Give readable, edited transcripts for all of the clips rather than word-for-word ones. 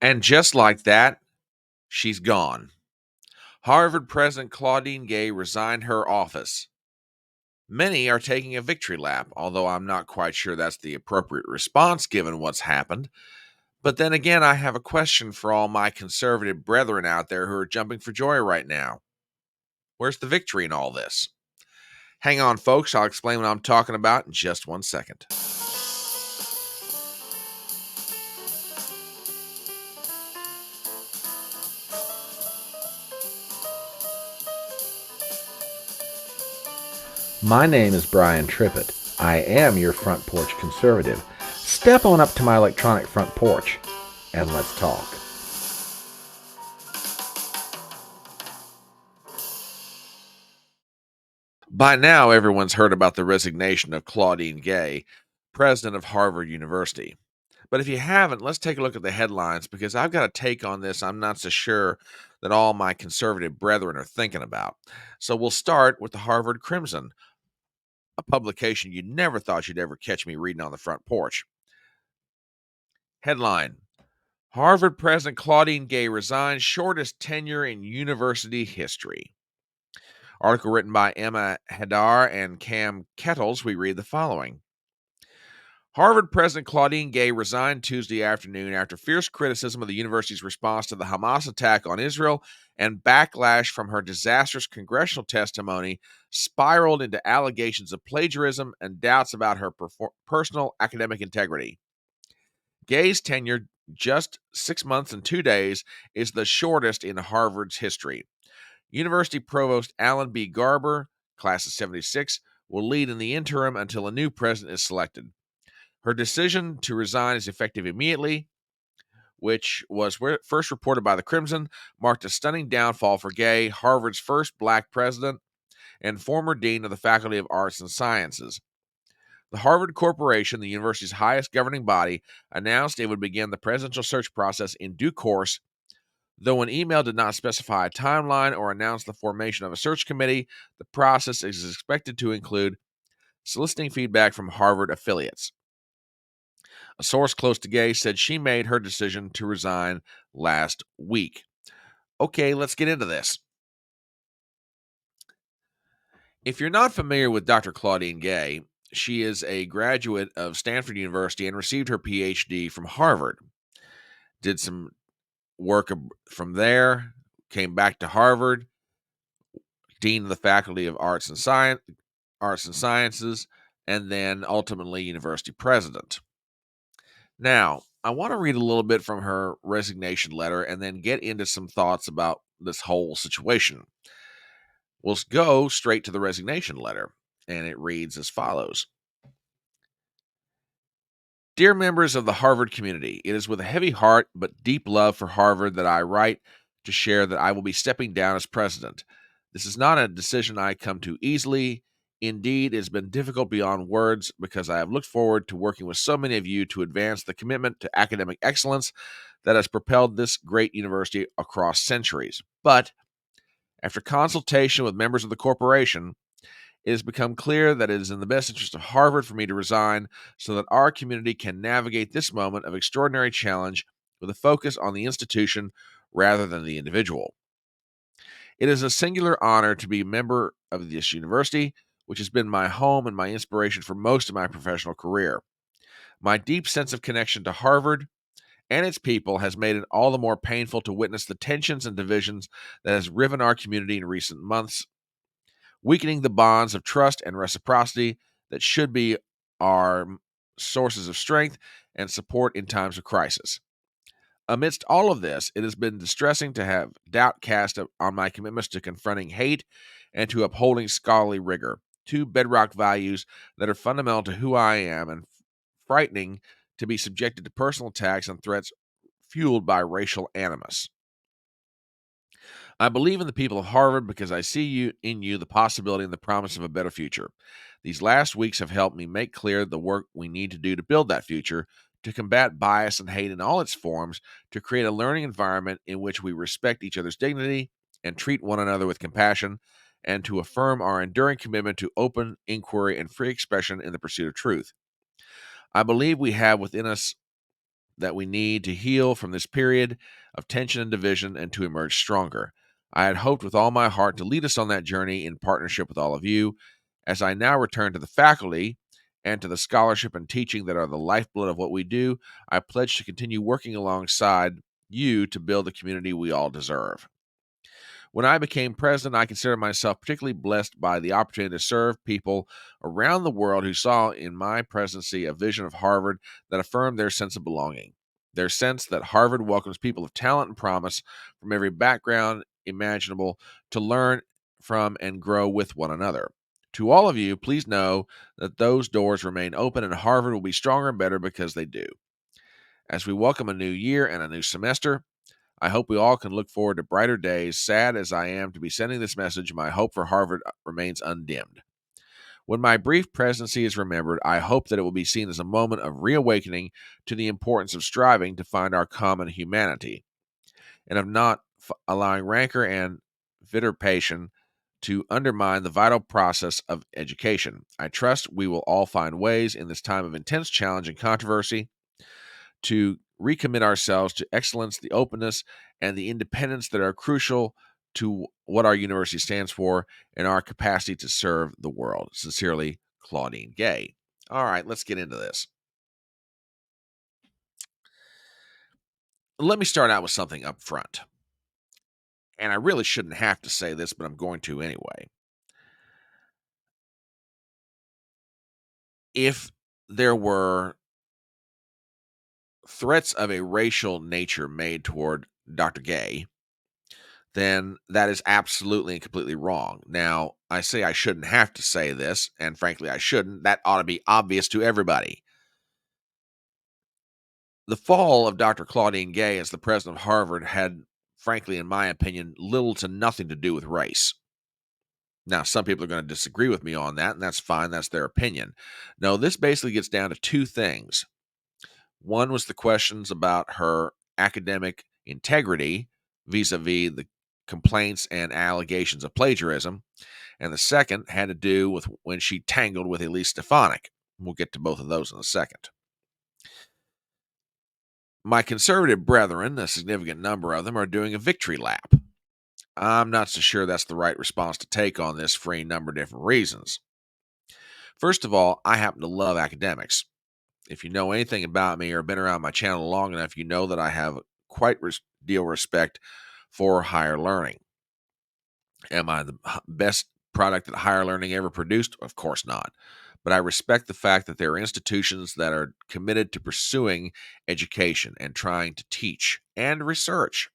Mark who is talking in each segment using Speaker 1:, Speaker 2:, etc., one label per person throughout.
Speaker 1: And just like that, she's gone. Harvard President Claudine Gay resigned her office. Many are taking a victory lap, although I'm not quite sure that's the appropriate response given what's happened. But then again, I have a question for all my conservative brethren out there who are jumping for joy right now. Where's the victory in all this? Hang on, folks. I'll explain what I'm talking about in just 1 second.
Speaker 2: My name is Brian Trippett. I am your front porch conservative. Step on up to my electronic front porch and let's talk.
Speaker 1: By now, everyone's heard about the resignation of Claudine Gay, president of Harvard University. But if you haven't, let's take a look at the headlines because I've got a take on this I'm not so sure that all my conservative brethren are thinking about. So we'll start with the Harvard Crimson, a publication you never thought you'd ever catch me reading on the front porch. Headline: Harvard President Claudine Gay resigns, shortest tenure in university history. Article written by Emma Hadar and Cam Kettles. We read the following. Harvard President Claudine Gay resigned Tuesday afternoon after fierce criticism of the university's response to the Hamas attack on Israel and backlash from her disastrous congressional testimony spiraled into allegations of plagiarism and doubts about her personal academic integrity. Gay's tenure, just 6 months and 2 days, is the shortest in Harvard's history. University Provost Alan B. Garber, class of 76, will lead in the interim until a new president is selected. Her decision to resign is effective immediately, which was first reported by the Crimson, marked a stunning downfall for Gay, Harvard's first black president and former dean of the Faculty of Arts and Sciences. The Harvard Corporation, the university's highest governing body, announced it would begin the presidential search process in due course. Though an email did not specify a timeline or announce the formation of a search committee, the process is expected to include soliciting feedback from Harvard affiliates. A source close to Gay said she made her decision to resign last week. Okay, let's get into this. If you're not familiar with Dr. Claudine Gay, she is a graduate of Stanford University and received her PhD from Harvard. Did some work from there, came back to Harvard, dean of the Faculty of Arts and Sciences, and then ultimately university president. Now, I want to read a little bit from her resignation letter and then get into some thoughts about this whole situation. We'll go straight to the resignation letter, and it reads as follows. Dear members of the Harvard community, it is with a heavy heart but deep love for Harvard that I write to share that I will be stepping down as president. This is not a decision I come to easily. Indeed, it has been difficult beyond words because I have looked forward to working with so many of you to advance the commitment to academic excellence that has propelled this great university across centuries. But after consultation with members of the corporation, it has become clear that it is in the best interest of Harvard for me to resign so that our community can navigate this moment of extraordinary challenge with a focus on the institution rather than the individual. It is a singular honor to be a member of this university, which has been my home and my inspiration for most of my professional career. My deep sense of connection to Harvard and its people has made it all the more painful to witness the tensions and divisions that has riven our community in recent months, weakening the bonds of trust and reciprocity that should be our sources of strength and support in times of crisis. Amidst all of this, it has been distressing to have doubt cast on my commitments to confronting hate and to upholding scholarly rigor, two bedrock values that are fundamental to who I am, and frightening to be subjected to personal attacks and threats fueled by racial animus. I believe in the people of Harvard because I see in you the possibility and the promise of a better future. These last weeks have helped me make clear the work we need to do to build that future, to combat bias and hate in all its forms, to create a learning environment in which we respect each other's dignity and treat one another with compassion, and to affirm our enduring commitment to open inquiry and free expression in the pursuit of truth. I believe we have within us that we need to heal from this period of tension and division and to emerge stronger. I had hoped with all my heart to lead us on that journey in partnership with all of you. As I now return to the faculty and to the scholarship and teaching that are the lifeblood of what we do, I pledge to continue working alongside you to build the community we all deserve. When I became president, I considered myself particularly blessed by the opportunity to serve people around the world who saw in my presidency a vision of Harvard that affirmed their sense of belonging, their sense that Harvard welcomes people of talent and promise from every background imaginable to learn from and grow with one another. To all of you, please know that those doors remain open and Harvard will be stronger and better because they do. As we welcome a new year and a new semester, I hope we all can look forward to brighter days. Sad as I am to be sending this message, my hope for Harvard remains undimmed. When my brief presidency is remembered, I hope that it will be seen as a moment of reawakening to the importance of striving to find our common humanity and of not allowing rancor and vituperation to undermine the vital process of education. I trust we will all find ways in this time of intense challenge and controversy to recommit ourselves to excellence, the openness, and the independence that are crucial to what our university stands for and our capacity to serve the world. Sincerely, Claudine Gay. All right, let's get into this. Let me start out with something up front. And I really shouldn't have to say this, but I'm going to anyway. If there were threats of a racial nature made toward Dr. Gay, then that is absolutely and completely wrong. Now, I say I shouldn't have to say this, and frankly, I shouldn't. That ought to be obvious to everybody. The fall of Dr. Claudine Gay as the president of Harvard had, frankly, in my opinion, little to nothing to do with race. Now, some people are going to disagree with me on that, and that's fine. That's their opinion. No, this basically gets down to two things. One was the questions about her academic integrity vis-a-vis the complaints and allegations of plagiarism. And the second had to do with when she tangled with Elise Stefanik. We'll get to both of those in a second. My conservative brethren, a significant number of them, are doing a victory lap. I'm not so sure that's the right response to take on this for a number of different reasons. First of all, I happen to love academics. If you know anything about me or been around my channel long enough, you know that I have quite deal respect for higher learning. Am I the best product that higher learning ever produced? Of course not. But I respect the fact that there are institutions that are committed to pursuing education and trying to teach and research.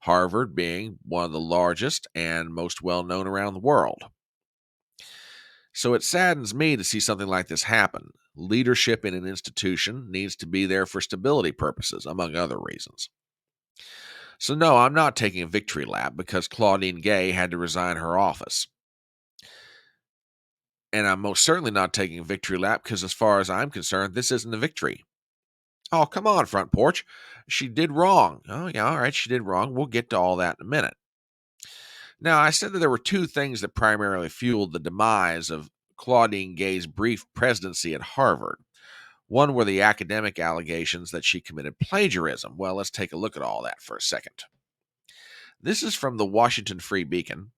Speaker 1: Harvard being one of the largest and most well known around the world. So it saddens me to see something like this happen. Leadership in an institution needs to be there for stability purposes, among other reasons. So, no, I'm not taking a victory lap because Claudine Gay had to resign her office. And I'm most certainly not taking a victory lap because, as far as I'm concerned, this isn't a victory. Oh, come on, front porch. She did wrong. Oh, yeah, all right, she did wrong. We'll get to all that in a minute. Now, I said that there were two things that primarily fueled the demise of Claudine Gay's brief presidency at Harvard. One were the academic allegations that she committed plagiarism. Well, let's take a look at all that for a second. This is from the Washington Free Beacon.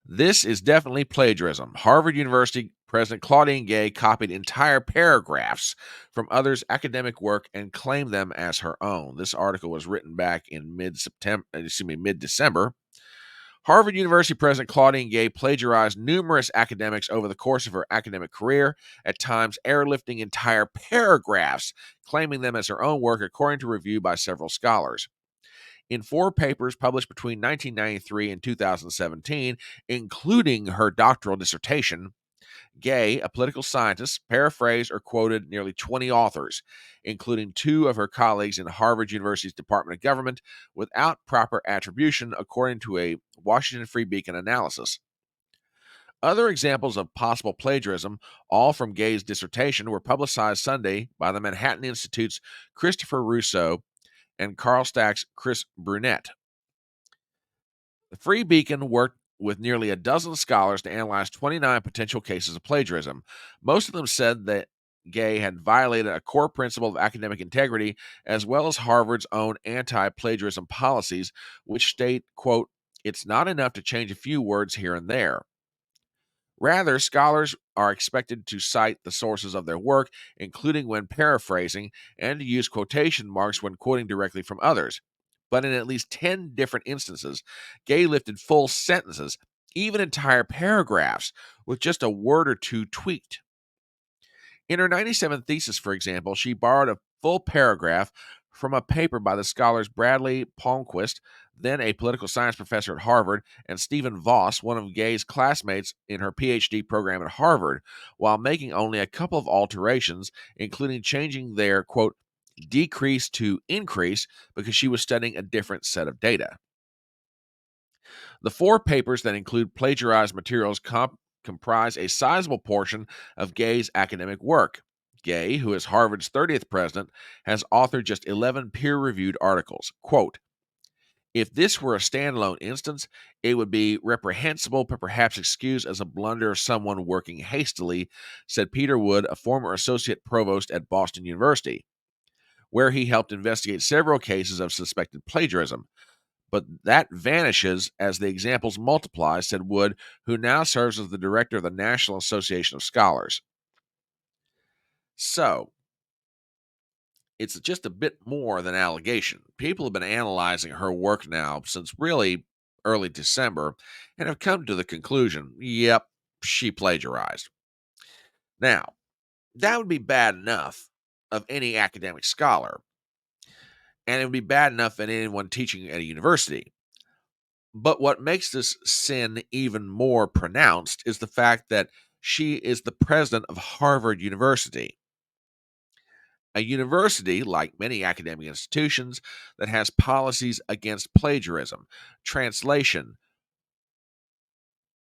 Speaker 1: This is definitely plagiarism. Harvard University President Claudine Gay copied entire paragraphs from others' academic work and claimed them as her own. This article was written back in mid-December. Harvard University President Claudine Gay plagiarized numerous academics over the course of her academic career, at times airlifting entire paragraphs, claiming them as her own work, according to review by several scholars. In 4 papers published between 1993 and 2017, including her doctoral dissertation, Gay, a political scientist, paraphrased or quoted nearly 20 authors, including 2 of her colleagues in Harvard University's Department of Government, without proper attribution, according to a Washington Free Beacon analysis. Other examples of possible plagiarism, all from Gay's dissertation, were publicized Sunday by the Manhattan Institute's Christopher Russo and Carl Stack's Chris Brunette. The Free Beacon worked with nearly a dozen scholars to analyze 29 potential cases of plagiarism. Most of them said that Gay had violated a core principle of academic integrity, as well as Harvard's own anti-plagiarism policies, which state, quote, "It's not enough to change a few words here and there. Rather, scholars are expected to cite the sources of their work, including when paraphrasing, and to use quotation marks when quoting directly from others." But in at least 10 different instances, Gay lifted full sentences, even entire paragraphs, with just a word or two tweaked. In her 97 thesis, for example, she borrowed a full paragraph from a paper by the scholars Bradley Palmquist, then a political science professor at Harvard, and Stephen Voss, one of Gay's classmates in her PhD program at Harvard, while making only a couple of alterations, including changing their, quote, decrease to increase because she was studying a different set of data. The 4 papers that include plagiarized materials comprise a sizable portion of Gay's academic work. Gay, who is Harvard's 30th president, has authored just 11 peer-reviewed articles. Quote, "If this were a standalone instance, it would be reprehensible but perhaps excused as a blunder of someone working hastily," said Peter Wood, a former associate provost at Boston University, where he helped investigate several cases of suspected plagiarism. "But that vanishes as the examples multiply," said Wood, who now serves as the director of the National Association of Scholars. So, it's just a bit more than allegation. People have been analyzing her work now since really early December and have come to the conclusion, yep, she plagiarized. Now, that would be bad enough of any academic scholar, and it would be bad enough in anyone teaching at a university. But what makes this sin even more pronounced is the fact that she is the president of Harvard University, a university, like many academic institutions, that has policies against plagiarism, translation.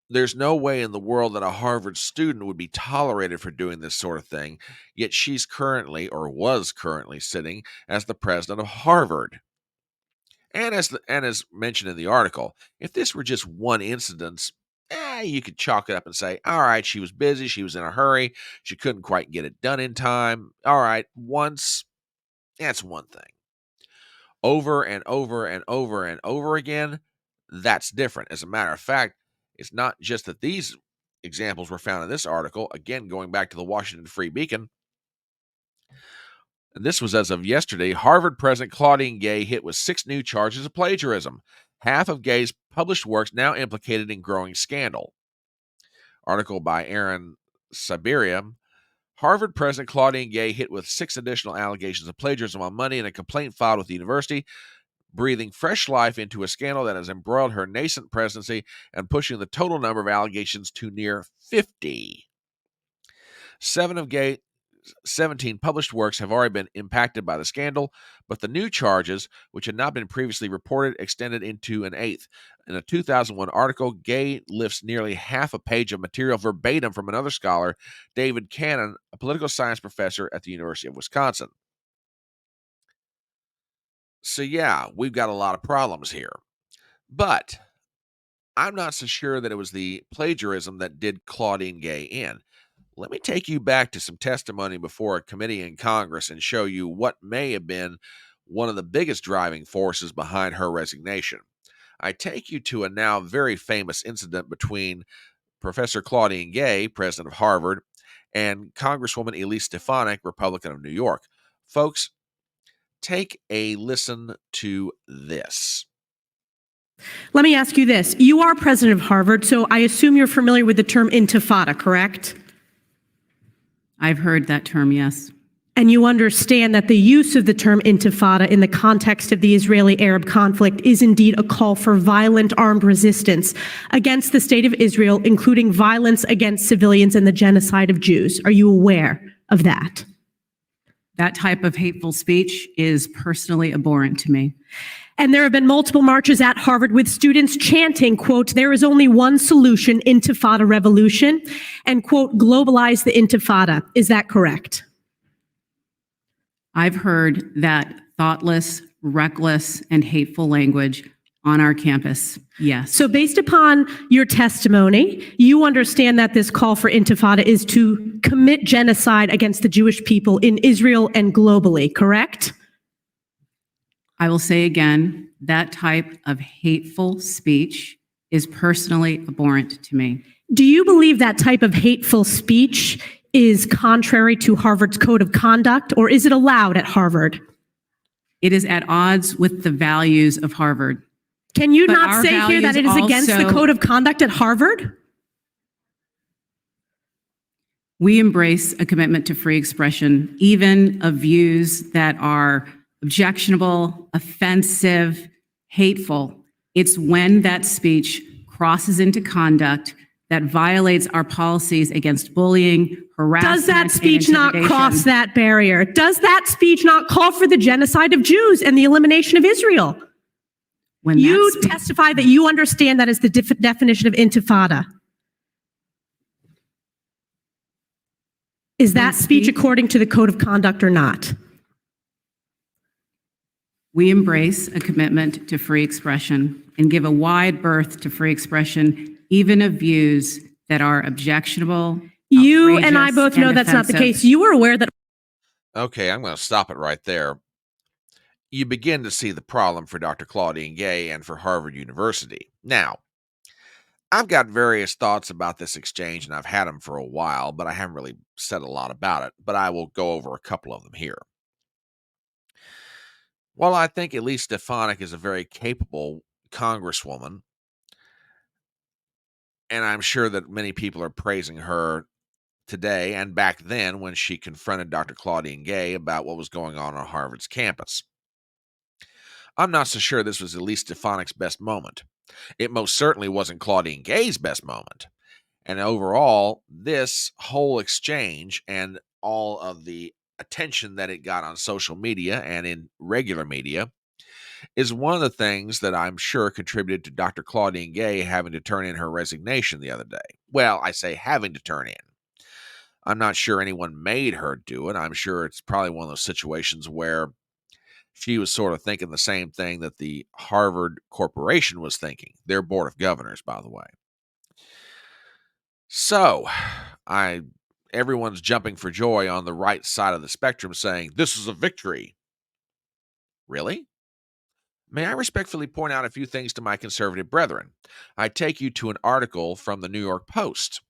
Speaker 1: There's no way in the world that a Harvard student would be tolerated for doing this sort of thing, yet she's currently, or was currently, sitting as the president of Harvard. And as mentioned in the article, if this were just one incident, you could chalk it up and say, all right, she was busy, she was in a hurry, she couldn't quite get it done in time. All right, once, that's one thing. Over and over and over and over again, that's different. As a matter of fact, it's not just that these examples were found in this article, again, going back to the Washington Free Beacon. And this was as of yesterday. Harvard President Claudine Gay hit with 6 new charges of plagiarism, half of Gay's published works now implicated in growing scandal. Article by Aaron Siberia. Harvard President Claudine Gay hit with 6 additional allegations of plagiarism on Monday in a complaint filed with the university, breathing fresh life into a scandal that has embroiled her nascent presidency and pushing the total number of allegations to near 50. 7 of Gay's 17 published works have already been impacted by the scandal, but the new charges, which had not been previously reported, extended into an 8th. In a 2001 article, Gay lifts nearly half a page of material verbatim from another scholar, David Cannon, a political science professor at the University of Wisconsin. So yeah, we've got a lot of problems here. But I'm not so sure that it was the plagiarism that did Claudine Gay in. Let me take you back to some testimony before a committee in Congress and show you what may have been one of the biggest driving forces behind her resignation. I take you to a now very famous incident between Professor Claudine Gay, president of Harvard, and Congresswoman Elise Stefanik, Republican of New York. Folks, take a listen to this.
Speaker 3: Let me ask you this. You are president of Harvard, so I assume you're familiar with the term intifada, correct?
Speaker 4: I've heard that term, yes.
Speaker 3: And you understand that the use of the term intifada in the context of the Israeli-Arab conflict is indeed a call for violent armed resistance against the state of Israel, including violence against civilians and the genocide of Jews. Are you aware of that?
Speaker 4: That type of hateful speech is personally abhorrent to me.
Speaker 3: And there have been multiple marches at Harvard with students chanting, quote, "There is only one solution, intifada revolution," and, quote, "globalize the intifada." Is that correct?
Speaker 4: I've heard that thoughtless, reckless, and hateful language On our campus, yes.
Speaker 3: So based upon your testimony, you understand that this call for intifada is to commit genocide against the Jewish people in Israel and globally, correct?
Speaker 4: I will say again, that type of hateful speech is personally abhorrent to me.
Speaker 3: Do you believe that type of hateful speech is contrary to Harvard's code of conduct, or is it allowed at Harvard?
Speaker 4: It is at odds with the values of Harvard.
Speaker 3: Can you
Speaker 4: But
Speaker 3: not
Speaker 4: our
Speaker 3: say here that it
Speaker 4: values
Speaker 3: is against the
Speaker 4: also-
Speaker 3: code of conduct at Harvard?
Speaker 4: We embrace a commitment to free expression, even of views that are objectionable, offensive, hateful. It's when that speech crosses into conduct that violates our policies against bullying, harassment,
Speaker 3: Does that
Speaker 4: and
Speaker 3: speech not
Speaker 4: intimidation.
Speaker 3: cross that barrier? Does that speech not call for the genocide of Jews and the elimination of Israel?
Speaker 4: When that
Speaker 3: You
Speaker 4: speech-
Speaker 3: testify that you understand that is the definition of intifada. Is that
Speaker 4: When
Speaker 3: speech
Speaker 4: speech-
Speaker 3: according to the code of conduct or not?
Speaker 4: We embrace a commitment to free expression and give a wide berth to free expression, even of views that are objectionable.
Speaker 3: You and I
Speaker 4: outrageous,
Speaker 3: both know
Speaker 4: and
Speaker 3: that's not the
Speaker 4: offensive.
Speaker 3: case. You were aware that
Speaker 1: Okay, I'm going to stop it right there. You begin to see the problem for Dr. Claudine Gay and for Harvard University. Now, I've got various thoughts about this exchange, and I've had them for a while, but I haven't really said a lot about it. But I will go over a couple of them here. While I think Elise Stefanik is a very capable congresswoman, and I'm sure that many people are praising her today and back then when she confronted Dr. Claudine Gay about what was going on Harvard's campus, I'm not so sure this was Elise Stefanik's best moment. It most certainly wasn't Claudine Gay's best moment. And overall, this whole exchange and all of the attention that it got on social media and in regular media is one of the things that I'm sure contributed to Dr. Claudine Gay having to turn in her resignation the other day. Well, I say having to turn in. I'm not sure anyone made her do it. I'm sure it's probably one of those situations where she was sort of thinking the same thing that the Harvard Corporation was thinking, their board of governors, by the way. So, everyone's jumping for joy on the right side of the spectrum saying, this is a victory. Really? May I respectfully point out a few things to my conservative brethren? I take you to an article from the New York Post.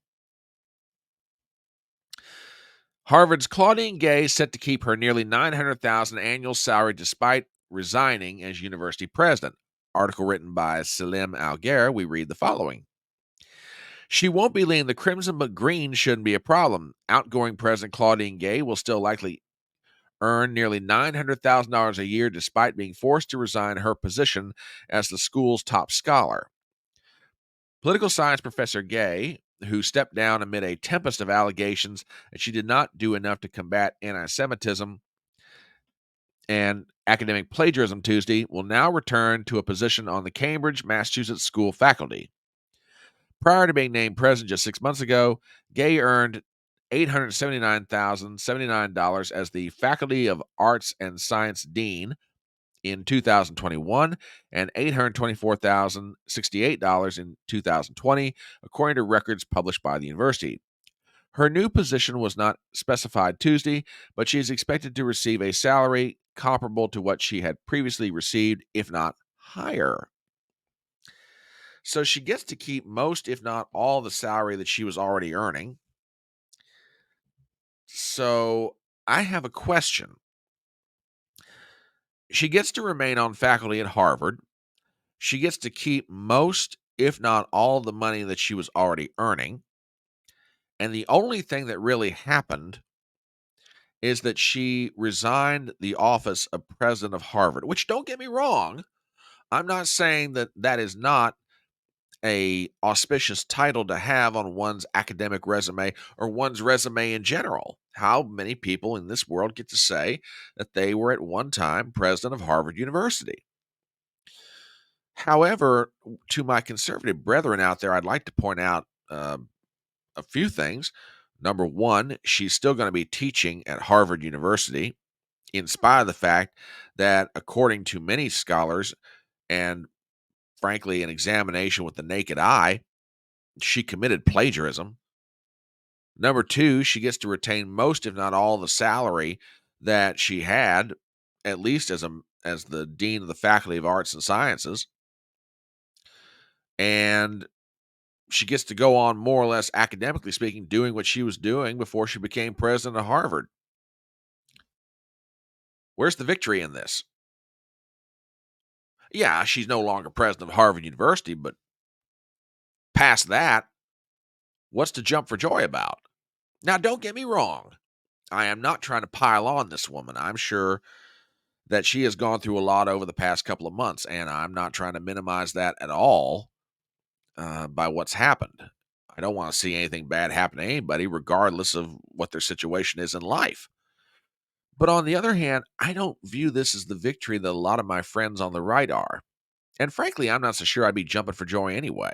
Speaker 1: Harvard's Claudine Gay set to keep her nearly $900,000 annual salary despite resigning as university president. Article written by Salim Algher. We read the following. She won't be leading the Crimson, but green shouldn't be a problem. Outgoing President Claudine Gay will still likely earn nearly $900,000 a year despite being forced to resign her position as the school's top scholar. Political science professor Gay, who stepped down amid a tempest of allegations that she did not do enough to combat anti-Semitism and academic plagiarism Tuesday, will now return to a position on the Cambridge, Massachusetts school faculty. Prior to being named president just 6 months ago, Gay earned $879,079 as the Faculty of Arts and Science Dean in 2021 and $824,068 in 2020, according to records published by the university. Her new position was not specified Tuesday, but she is expected to receive a salary comparable to what she had previously received, if not higher. So she gets to keep most, if not all, the salary that she was already earning. So I have a question. She gets to remain on faculty at Harvard. She gets to keep most, if not all, the money that she was already earning. And the only thing that really happened is that she resigned the office of president of Harvard, which, don't get me wrong, I'm not saying that that is not a auspicious title to have on one's academic resume or one's resume in general. How many people in this world get to say that they were at one time president of Harvard University? However, to my conservative brethren out there, I'd like to point out a few things. Number one, she's still going to be teaching at Harvard University, in spite of the fact that, according to many scholars and frankly, an examination with the naked eye. She committed plagiarism. Number two, she gets to retain most, if not all, the salary that she had, at least as the dean of the Faculty of Arts and Sciences. And she gets to go on, more or less academically speaking, doing what she was doing before she became president of Harvard. Where's the victory in this? Yeah, she's no longer president of Harvard University, but past that, what's to jump for joy about? Now, don't get me wrong. I am not trying to pile on this woman. I'm sure that she has gone through a lot over the past couple of months, and I'm not trying to minimize that at all by what's happened. I don't want to see anything bad happen to anybody, regardless of what their situation is in life. But on the other hand, I don't view this as the victory that a lot of my friends on the right are. And frankly, I'm not so sure I'd be jumping for joy anyway.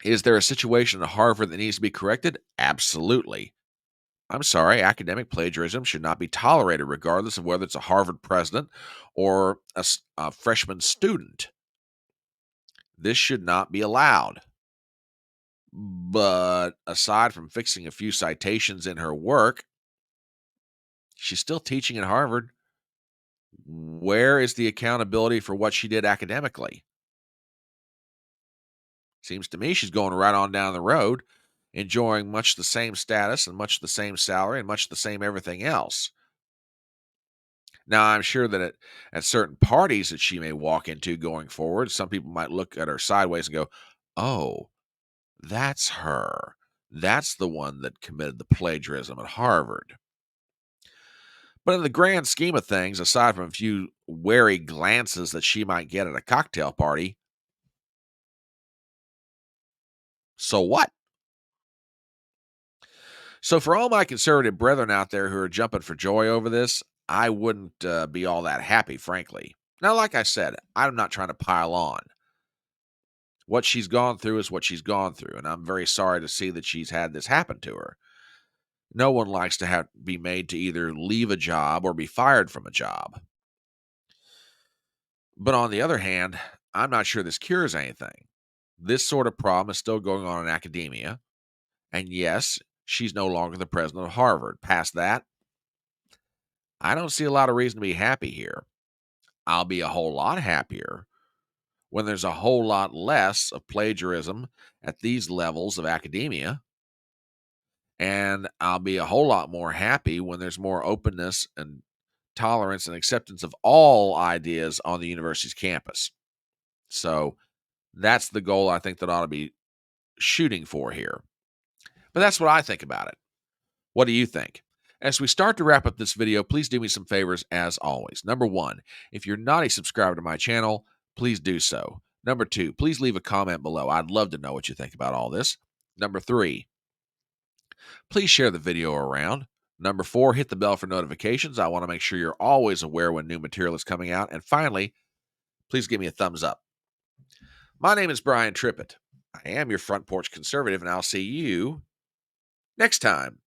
Speaker 1: Is there a situation at Harvard that needs to be corrected? Absolutely. I'm sorry, academic plagiarism should not be tolerated, regardless of whether it's a Harvard president or a freshman student. This should not be allowed. But aside from fixing a few citations in her work, she's still teaching at Harvard. Where is the accountability for what she did academically? Seems to me she's going right on down the road, enjoying much the same status and much the same salary and much the same everything else. Now, I'm sure that at certain parties that she may walk into going forward, some people might look at her sideways and go, oh, that's her. That's the one that committed the plagiarism at Harvard. But in the grand scheme of things, aside from a few wary glances that she might get at a cocktail party, so what? So for all my conservative brethren out there who are jumping for joy over this, I wouldn't be all that happy, frankly. Now, like I said, I'm not trying to pile on. What she's gone through is what she's gone through, and I'm very sorry to see that she's had this happen to her. No one likes to be made to either leave a job or be fired from a job. But on the other hand, I'm not sure this cures anything. This sort of problem is still going on in academia. And yes, she's no longer the president of Harvard. Past that, I don't see a lot of reason to be happy here. I'll be a whole lot happier when there's a whole lot less of plagiarism at these levels of academia. And I'll be a whole lot more happy when there's more openness and tolerance and acceptance of all ideas on the university's campus. So that's the goal I think that ought to be shooting for here. But that's what I think about it. What do you think? As we start to wrap up this video, please do me some favors as always. Number one, if you're not a subscriber to my channel, please do so. Number two, please leave a comment below. I'd love to know what you think about all this. Number three, please share the video around. Number four, hit the bell for notifications. I want to make sure you're always aware when new material is coming out. And finally, please give me a thumbs up. My name is Brian Trippett. I am your front porch conservative, and I'll see you next time.